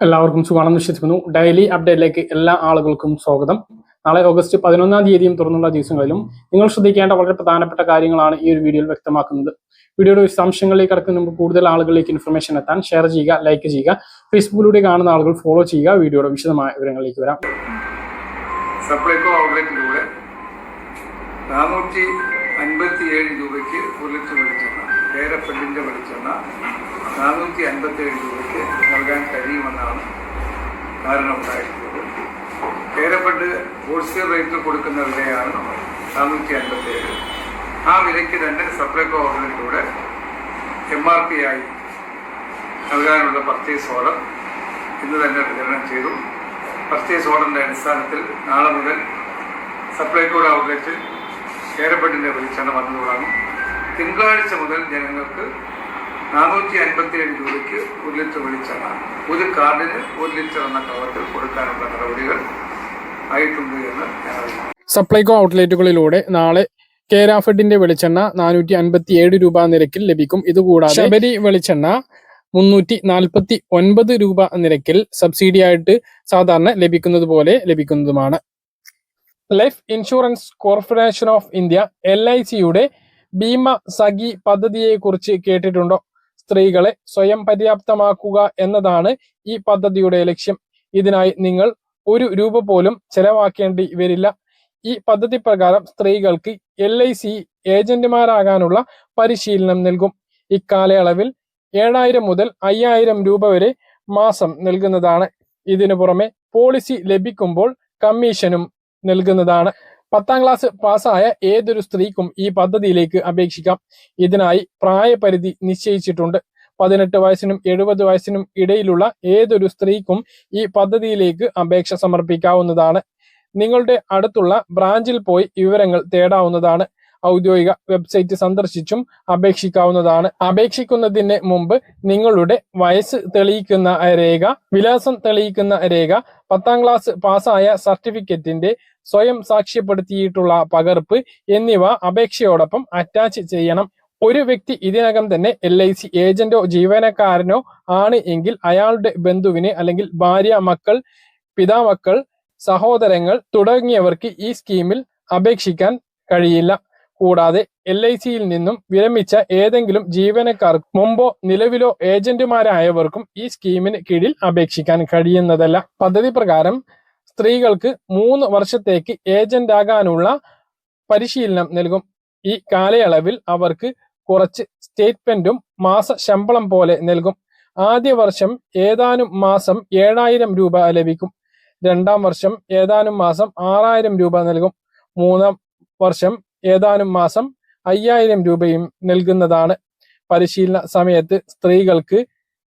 എല്ലാവർക്കും സുഖമാണെന്ന് വിശ്വസിക്കുന്നു. ഡെയിലി അപ്ഡേറ്റിലേക്ക് എല്ലാ ആളുകൾക്കും സ്വാഗതം. നാളെ ഓഗസ്റ്റ് 11-ാം തീയതിയും തുറന്നുള്ള ദിവസങ്ങളിലും നിങ്ങൾ ശ്രദ്ധിക്കേണ്ട വളരെ പ്രധാനപ്പെട്ട കാര്യങ്ങളാണ് ഈ ഒരു വീഡിയോയിൽ വ്യക്തമാക്കുന്നത്. വീഡിയോയുടെ വിശദാംശങ്ങളിലേക്ക് കടക്കുന്ന മുമ്പ് കൂടുതൽ ആളുകളിലേക്ക് ഇൻഫർമേഷൻ എത്താൻ ഷെയർ ചെയ്യുക, ലൈക്ക് ചെയ്യുക. ഫേസ്ബുക്കിലൂടെ കാണുന്ന ആളുകൾ ഫോളോ ചെയ്യുക. വീഡിയോയുടെ വിശദമായ വിവരങ്ങളിലേക്ക് വരാം. സപ്ലൈകോ ഔട്ട്ലെറ്റിലൂടെ 457 രൂപയ്ക്ക് ഒരു ലിറ്റർ വെളിച്ചെണ്ണ, കേരഫെഡിൻ്റെ വെളിച്ചെണ്ണ 457 രൂപയ്ക്ക് നൽകാൻ കഴിയുമെന്നാണ് ധാരണ ഉണ്ടായിട്ടുള്ളത്. കേരഫെഡ് ഹോൾസെയിൽ റേറ്റിൽ കൊടുക്കുന്ന വിലയാണ് 457. ആ വിലയ്ക്ക് തന്നെ സപ്ലൈകോ ഔട്ട്ലെറ്റിലൂടെ MRP ആയി നൽകാനുള്ള പർച്ചേസ് ഓർഡർ ഇന്ന് തന്നെ വിതരണം ചെയ്തു. പർച്ചേസ് ഓർഡറിൻ്റെ അടിസ്ഥാനത്തിൽ നാളെ മുതൽ സപ്ലൈകോ ഔട്ട്ലെറ്റിൽ കേരഫെഡിൻ്റെ വെളിച്ചെണ്ണ വന്നു തുടങ്ങും. തിങ്കളാഴ്ച മുതൽ ജനങ്ങൾക്ക് 457 രൂപയ്ക്ക് ഒരു ലിറ്റർ വെളിച്ചെണ്ണ ഒരു കാർഡിന് 1 ലിറ്റർ എന്ന കവറിൽ കൊടുക്കാനുള്ള നടപടികൾ ആയിട്ടുണ്ട് എന്ന് ഞാൻ അറിയിക്കുന്നു. സപ്ലൈകോ ഔട്ട്ലെറ്റുകളിലൂടെ നാളെ കേരഫെഡിന്റെ വെളിച്ചെണ്ണ 457 രൂപ നിരക്കിൽ ലഭിക്കും. ഇതുകൂടാതെ ശബരി വെളിച്ചെണ്ണ 349 രൂപ നിരക്കിൽ സബ്സിഡി ആയിട്ട് സാധാരണ ലഭിക്കുന്നത് പോലെ ലഭിക്കുന്നതുമാണ്. Life insurance corporation of India LICയുടെ ഭീമ സഖി പദ്ധതിയെ കുറിച്ച് കേട്ടിട്ടുണ്ടോ? സ്ത്രീകളെ സ്വയം പര്യാപ്തമാക്കുക എന്നതാണ് ഈ പദ്ധതിയുടെ ലക്ഷ്യം. ഇതിനായി നിങ്ങൾ 1 രൂപ പോലും ചെലവാക്കേണ്ടി വരില്ല. ഈ പദ്ധതി പ്രകാരം സ്ത്രീകൾക്ക് LIC ഏജന്റുമാരാകാനുള്ള പരിശീലനം നൽകും. ഇക്കാലയളവിൽ 7000 മുതൽ 5000 രൂപ വരെ മാസം നൽകുന്നതാണ്. ഇതിനു പുറമെ പോളിസി ലഭിക്കുമ്പോൾ കമ്മീഷനും നൽകുന്നതാണ്. 10ാം ക്ലാസ് പാസ്സായ ഏതൊരു സ്ത്രീക്കും ഈ പദ്ധതിയിലേക്ക് അപേക്ഷിക്കാം. ഇതിനായി പ്രായപരിധി നിശ്ചയിച്ചിട്ടുണ്ട്. 18 വയസ്സിനും 70 വയസ്സിനും ഇടയിലുള്ള ഏതൊരു സ്ത്രീക്കും ഈ പദ്ധതിയിലേക്ക് അപേക്ഷ സമർപ്പിക്കാവുന്നതാണ്. നിങ്ങളുടെ അടുത്തുള്ള ബ്രാഞ്ചിൽ പോയി വിവരങ്ങൾ തേടാവുന്നതാണ്. ഔദ്യോഗിക വെബ്സൈറ്റ് സന്ദർശിച്ചും അപേക്ഷിക്കാവുന്നതാണ്. അപേക്ഷിക്കുന്നതിന് മുമ്പ് നിങ്ങളുടെ വയസ്സ് തെളിയിക്കുന്ന രേഖ, വിലാസം തെളിയിക്കുന്ന രേഖ, 10ാം ക്ലാസ് പാസ്സായ സർട്ടിഫിക്കറ്റിന്റെ സ്വയം സാക്ഷ്യപ്പെടുത്തിയിട്ടുള്ള പകർപ്പ് എന്നിവ അപേക്ഷയോടൊപ്പം അറ്റാച്ച് ചെയ്യണം. ഒരു വ്യക്തി ഇതിനകം തന്നെ LIC ഏജന്റോ ജീവനക്കാരനോ ആണ് എങ്കിൽ അയാളുടെ ബന്ധുവിന് അല്ലെങ്കിൽ ഭാര്യ, മക്കൾ, പിതാമക്കൾ, സഹോദരങ്ങൾ തുടങ്ങിയവർക്ക് ഈ സ്കീമിൽ അപേക്ഷിക്കാൻ കഴിയില്ല. കൂടാതെ LICയിൽ നിന്നും വിരമിച്ച ഏതെങ്കിലും ജീവനക്കാർക്ക് മുമ്പോ നിലവിലോ ഏജന്റുമാരായവർക്കും ഈ സ്കീമിന് കീഴിൽ അപേക്ഷിക്കാൻ കഴിയുന്നതല്ല. പദ്ധതി പ്രകാരം സ്ത്രീകൾക്ക് 3 വർഷത്തേക്ക് ഏജന്റ് ആകാനുള്ള പരിശീലനം നൽകും. ഈ കാലയളവിൽ അവർക്ക് കുറച്ച് സ്റ്റേറ്റ്മെന്റും മാസ ശമ്പളം പോലെ നൽകും. ആദ്യ വർഷം ഏതാനും മാസം 7000 രൂപ ലഭിക്കും. 2ാം വർഷം ഏതാനും മാസം 6000 രൂപ നൽകും. 3ാം വർഷം ഏതാനും മാസം 5000 രൂപയും നൽകുന്നതാണ്. പരിശീലന സമയത്ത് സ്ത്രീകൾക്ക്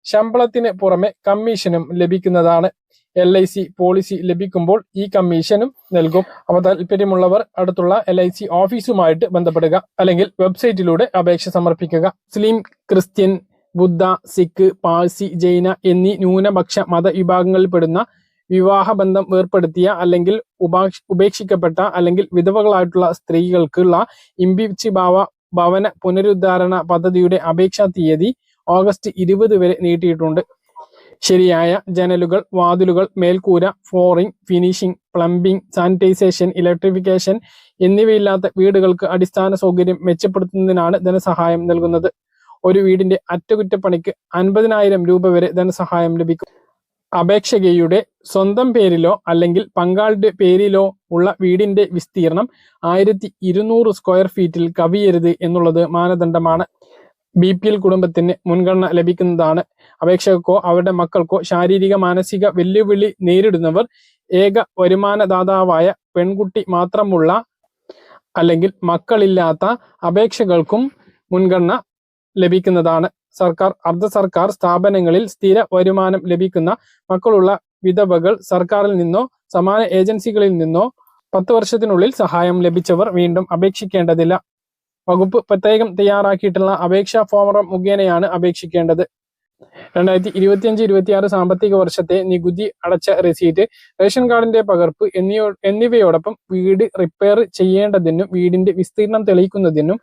ശമ്പളത്തിന് പുറമെ കമ്മീഷനും ലഭിക്കുന്നതാണ്. LIC പോളിസി ലഭിക്കുമ്പോൾ ഈ കമ്മീഷനും നൽകും. അപ്പോൾ താല്പര്യമുള്ളവർ അടുത്തുള്ള LIC ഓഫീസുമായിട്ട് ബന്ധപ്പെടുക, അല്ലെങ്കിൽ വെബ്സൈറ്റിലൂടെ അപേക്ഷ സമർപ്പിക്കുക. മുസ്ലിം, ക്രിസ്ത്യൻ, ബുദ്ധ, സിഖ്, പാഴ്സി, ജൈന എന്നീ ന്യൂനപക്ഷ മതവിഭാഗങ്ങളിൽപ്പെടുന്ന വിവാഹബന്ധം വേർപ്പെടുത്തിയ അല്ലെങ്കിൽ ഉപേക്ഷിക്കപ്പെട്ട അല്ലെങ്കിൽ വിധവകളായിട്ടുള്ള സ്ത്രീകൾക്കുള്ള ഇംബിച്ചി ഭവന പുനരുദ്ധാരണ പദ്ധതിയുടെ അപേക്ഷാ തീയതി ഓഗസ്റ്റ് 20 വരെ നീട്ടിയിട്ടുണ്ട്. ശരിയായ ജനലുകൾ, വാതിലുകൾ, മേൽക്കൂര, flooring, finishing, plumbing, sanitization, electrification എന്നിവയില്ലാത്ത വീടുകൾക്ക് അടിസ്ഥാന സൗകര്യം മെച്ചപ്പെടുത്തുന്നതിനാണ് ധനസഹായം നൽകുന്നത്. ഒരു വീടിന്റെ അറ്റകുറ്റപ്പണിക്ക് 50,000 രൂപ വരെ ധനസഹായം ലഭിക്കും. അപേക്ഷകയുടെ സ്വന്തം പേരിലോ അല്ലെങ്കിൽ പങ്കാളിയുടെ പേരിലോ ഉള്ള വീടിന്റെ വിസ്തീർണം 1200 സ്ക്വയർ ഫീറ്റിൽ കവിയരുത് എന്നുള്ളത് മാനദണ്ഡമാണ്. BPL കുടുംബത്തിന് മുൻഗണന ലഭിക്കുന്നതാണ്. അപേക്ഷകർക്കോ അവരുടെ മക്കൾക്കോ ശാരീരിക മാനസിക വെല്ലുവിളി നേരിടുന്നവർ, ഏക വരുമാനദാതാവായ പെൺകുട്ടി മാത്രമുള്ള അല്ലെങ്കിൽ മക്കളില്ലാത്ത അപേക്ഷകൾക്കും മുൻഗണന ലഭിക്കുന്നതാണ്. സർക്കാർ, അർദ്ധ സർക്കാർ സ്ഥാപനങ്ങളിൽ സ്ഥിര വരുമാനം ലഭിക്കുന്ന മക്കളുള്ള വിധവകൾ, സർക്കാരിൽ നിന്നോ സമാന ഏജൻസികളിൽ നിന്നോ 10 വർഷത്തിനുള്ളിൽ സഹായം ലഭിച്ചവർ വീണ്ടും അപേക്ഷിക്കേണ്ടതില്ല. വകുപ്പ് പ്രത്യേകം തയ്യാറാക്കിയിട്ടുള്ള അപേക്ഷാ ഫോറം മുഖേനയാണ് അപേക്ഷിക്കേണ്ടത്. 2025-26 സാമ്പത്തിക വർഷത്തെ നികുതി അടച്ച രസീറ്റ്, റേഷൻ കാർഡിന്റെ പകർപ്പ് എന്നിവയോടൊപ്പം വീട് റിപ്പയർ ചെയ്യേണ്ടതിനും വീടിന്റെ വിസ്തീർണം തെളിയിക്കുന്നതിനും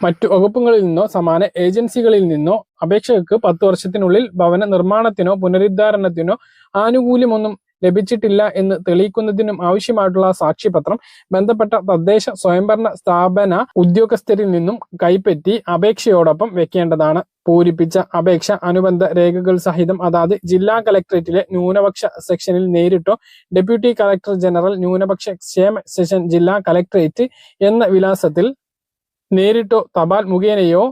മറ്റു വകുപ്പുകളിൽ നിന്നോ സമാന ഏജൻസികളിൽ നിന്നോ അപേക്ഷകർക്ക് 10 വർഷത്തിനുള്ളിൽ ഭവന നിർമ്മാണത്തിനോ പുനരുദ്ധാരണത്തിനോ ആനുകൂല്യമൊന്നും ലഭിച്ചിട്ടില്ല എന്ന് തെളിയിക്കുന്നതിനും ആവശ്യമായിട്ടുള്ള സാക്ഷ്യപത്രം ബന്ധപ്പെട്ട തദ്ദേശ സ്വയംഭരണ സ്ഥാപന ഉദ്യോഗസ്ഥരിൽ നിന്നും കൈപ്പറ്റി അപേക്ഷയോടൊപ്പം വെക്കേണ്ടതാണ്. പൂരിപ്പിച്ച അപേക്ഷ അനുബന്ധ രേഖകൾ സഹിതം അതാത് ജില്ലാ കളക്ടറേറ്റിലെ ന്യൂനപക്ഷ സെക്ഷനിൽ നേരിട്ടോ ഡെപ്യൂട്ടി കളക്ടർ ജനറൽ ന്യൂനപക്ഷ ക്ഷേമ സെഷൻ ജില്ലാ കളക്ടറേറ്റ് എന്ന വിലാസത്തിൽ നേരിട്ടോ തപാൽ മുഖേനയോ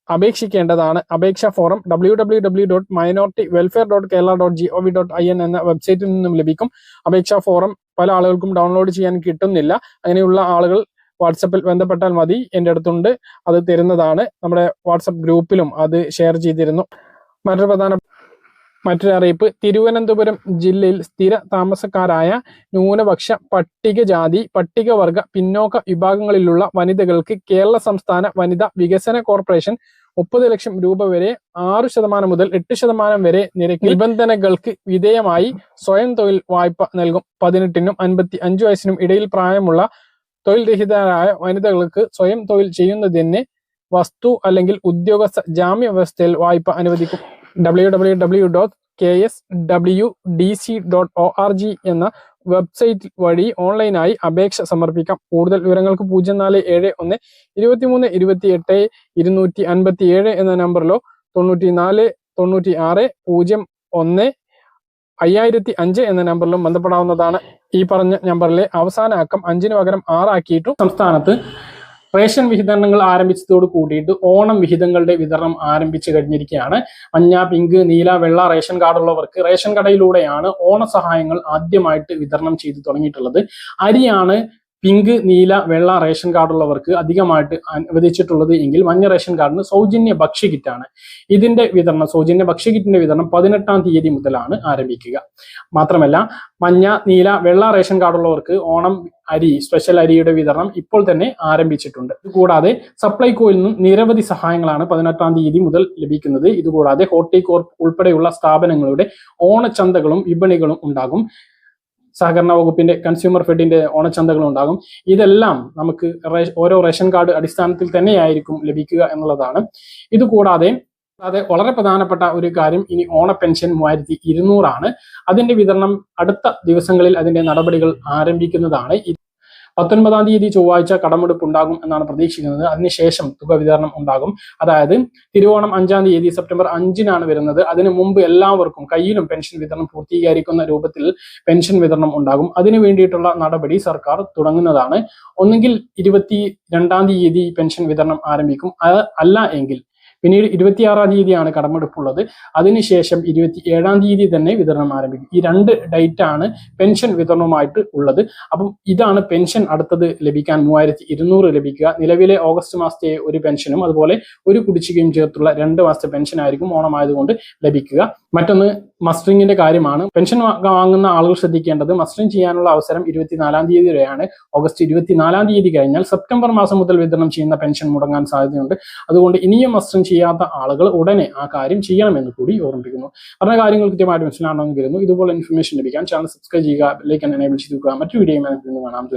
അപേക്ഷിക്കേണ്ടതാണ്. അപേക്ഷാ ഫോറം www.minorityWelfare.kerala.gov.in എന്ന വെബ്സൈറ്റിൽ നിന്നും ലഭിക്കും. അപേക്ഷാ ഫോറം പല ആളുകൾക്കും ഡൗൺലോഡ് ചെയ്യാൻ കിട്ടുന്നില്ല. അങ്ങനെയുള്ള ആളുകൾ വാട്സപ്പിൽ ബന്ധപ്പെട്ടാൽ മതി. എൻ്റെ അടുത്തുണ്ട്, അത് തരുന്നതാണ്. നമ്മുടെ വാട്സപ്പ് ഗ്രൂപ്പിലും അത് ഷെയർ ചെയ്തിരുന്നു. മറ്റൊരു അറിയിപ്പ്, തിരുവനന്തപുരം ജില്ലയിൽ സ്ഥിര താമസക്കാരായ ന്യൂനപക്ഷ പട്ടികജാതി പട്ടികവർഗ പിന്നോക്ക വിഭാഗങ്ങളിലുള്ള വനിതകൾക്ക് കേരള സംസ്ഥാന വനിതാ വികസന കോർപ്പറേഷൻ 30 ലക്ഷം രൂപ വരെ 6% മുതൽ 8% വരെ നിബന്ധനകൾക്ക് വിധേയമായി സ്വയം തൊഴിൽ വായ്പ നൽകും. 18നും 55 വയസ്സിനും ഇടയിൽ പ്രായമുള്ള തൊഴിൽ രഹിതരായ വനിതകൾക്ക് സ്വയം തൊഴിൽ ചെയ്യുന്നതിന് വസ്തു അല്ലെങ്കിൽ ഉദ്യോഗസ്ഥ ജാമ്യ വ്യവസ്ഥയിൽ വായ്പ അനുവദിക്കും. www.kswdc.org എന്ന വെബ്സൈറ്റ് വഴി ഓൺലൈനായി അപേക്ഷ സമർപ്പിക്കാം. കൂടുതൽ വിവരങ്ങൾക്ക് 0471 23 28 257 എന്ന നമ്പറിലോ 94 96 01 5005 എന്ന നമ്പറിലും ബന്ധപ്പെടാവുന്നതാണ്. ഈ പറഞ്ഞ നമ്പറിലെ അവസാന അക്കം 5 പകരം 6 ആക്കിയിട്ടും സംസ്ഥാനത്ത് റേഷൻ വിതരണങ്ങൾ ആരംഭിച്ചതോട് കൂടിയിട്ട് ഓണം വിഹിതങ്ങളുടെ വിതരണം ആരംഭിച്ചു കഴിഞ്ഞിരിക്കുകയാണ്. മഞ്ഞ, പിങ്ക്, നീല, വെള്ള റേഷൻ കാർഡുള്ളവർക്ക് റേഷൻ കടയിലൂടെയാണ് ഓണസഹായങ്ങൾ ആദ്യമായിട്ട് വിതരണം ചെയ്തു തുടങ്ങിയിട്ടുള്ളത്. അരിയാണ് പിങ്ക്, നീല, വെള്ള റേഷൻ കാർഡുള്ളവർക്ക് അധികമായിട്ട് അനുവദിച്ചിട്ടുള്ളത് എങ്കിൽ മഞ്ഞ റേഷൻ കാർഡിന് സൗജന്യ ഭക്ഷ്യകിറ്റാണ്. ഇതിന്റെ വിതരണം, സൗജന്യ ഭക്ഷ്യകിറ്റിന്റെ വിതരണം 18-ാം തീയതി മുതലാണ് ആരംഭിക്കുക. മാത്രമല്ല മഞ്ഞ, നീല, വെള്ള റേഷൻ കാർഡുള്ളവർക്ക് ഓണം അരി, സ്പെഷ്യൽ അരിയുടെ വിതരണം ഇപ്പോൾ തന്നെ ആരംഭിച്ചിട്ടുണ്ട്. ഇതുകൂടാതെ സപ്ലൈകോയിൽ നിന്നും നിരവധി സഹായങ്ങളാണ് 18-ാം തീയതി മുതൽ ലഭിക്കുന്നത്. ഇതുകൂടാതെ ഹോർട്ടികോർപ്പ് ഉൾപ്പെടെയുള്ള സ്ഥാപനങ്ങളുടെ ഓണച്ചന്തകളും വിപണികളും ഉണ്ടാകും. സഹകരണ വകുപ്പിന്റെ കൺസ്യൂമർ ഫെഡിന്റെ ഓണച്ചന്തകൾ ഉണ്ടാകും. ഇതെല്ലാം നമുക്ക് ഓരോ റേഷൻ കാർഡ് അടിസ്ഥാനത്തിൽ തന്നെയായിരിക്കും ലഭിക്കുക എന്നുള്ളതാണ്. ഇതുകൂടാതെ വളരെ പ്രധാനപ്പെട്ട ഒരു കാര്യം, ഇനി ഓണ പെൻഷൻ 3200 ആണ്. അതിന്റെ വിതരണം അടുത്ത ദിവസങ്ങളിൽ അതിന്റെ നടപടികൾ ആരംഭിക്കുന്നതാണ്. 19-ാം തീയതി ചൊവ്വാഴ്ച കടമെടുപ്പ് ഉണ്ടാകും എന്നാണ് പ്രതീക്ഷിക്കുന്നത്. അതിനുശേഷം തുക വിതരണം ഉണ്ടാകും. അതായത് തിരുവോണം 5-ാം തീയതി സെപ്റ്റംബർ 5-നാണ് വരുന്നത്. അതിനു മുമ്പ് എല്ലാവർക്കും കയ്യിലും പെൻഷൻ വിതരണം പൂർത്തീകരിക്കുന്ന രൂപത്തിൽ പെൻഷൻ വിതരണം ഉണ്ടാകും. അതിനു വേണ്ടിയിട്ടുള്ള നടപടി സർക്കാർ തുടങ്ങുന്നതാണ്. ഒന്നുകിൽ 22-ാം തീയതി പെൻഷൻ വിതരണം ആരംഭിക്കും, അല്ല എങ്കിൽ പിന്നീട് 26-ാം തീയതിയാണ് കടമെടുപ്പുള്ളത്. അതിനുശേഷം 27-ാം തീയതി തന്നെ വിതരണം ആരംഭിക്കും. ഈ 2 ഡേറ്റ് ആണ് പെൻഷൻ വിതരണവുമായിട്ട് ഉള്ളത്. അപ്പം ഇതാണ് പെൻഷൻ അടുത്തത് ലഭിക്കാൻ 3200 ലഭിക്കുക. നിലവിലെ ഓഗസ്റ്റ് മാസത്തെ ഒരു പെൻഷനും അതുപോലെ ഒരു കുടിശ്ശികയും ചേർത്തുള്ള 2 മാസത്തെ പെൻഷൻ ആയിരിക്കും ഓണമായതുകൊണ്ട് ലഭിക്കുക. മറ്റൊന്ന് മസ്റ്ററിങ്ങിന്റെ കാര്യമാണ്. പെൻഷൻ വാങ്ങുന്ന ആളുകൾ ശ്രദ്ധിക്കേണ്ടത്, മസ്റ്ററിങ് ചെയ്യാനുള്ള അവസരം 24-ാം തീയതി വരെയാണ്. ഓഗസ്റ്റ് 24-ാം തീയതി കഴിഞ്ഞാൽ സെപ്റ്റംബർ മാസം മുതൽ വിതരണം ചെയ്യുന്ന പെൻഷൻ മുടങ്ങാൻ സാധ്യതയുണ്ട്. അതുകൊണ്ട് ഇനിയും മസ്റ്ററിങ് ചെയ്യാത്ത ആളുകൾ ഉടനെ ആ കാര്യം ചെയ്യണമെന്ന് കൂടി ഓർമ്മിപ്പിക്കുന്നു. പറഞ്ഞ കാര്യങ്ങൾ കൃത്യമായിട്ട് മനസ്സിലാണെന്ന് കരുതുന്നു. ഇതുപോലെ ഇൻഫർമേഷൻ ലഭിക്കാൻ ചാനൽ സബ്സ്ക്രൈബ് ചെയ്യുക, ബെൽ ഐക്കൺ എനേബിൾ ചെയ്ത് വെക്കുക. മറ്റു വീഡിയോയുമായി കാണാം.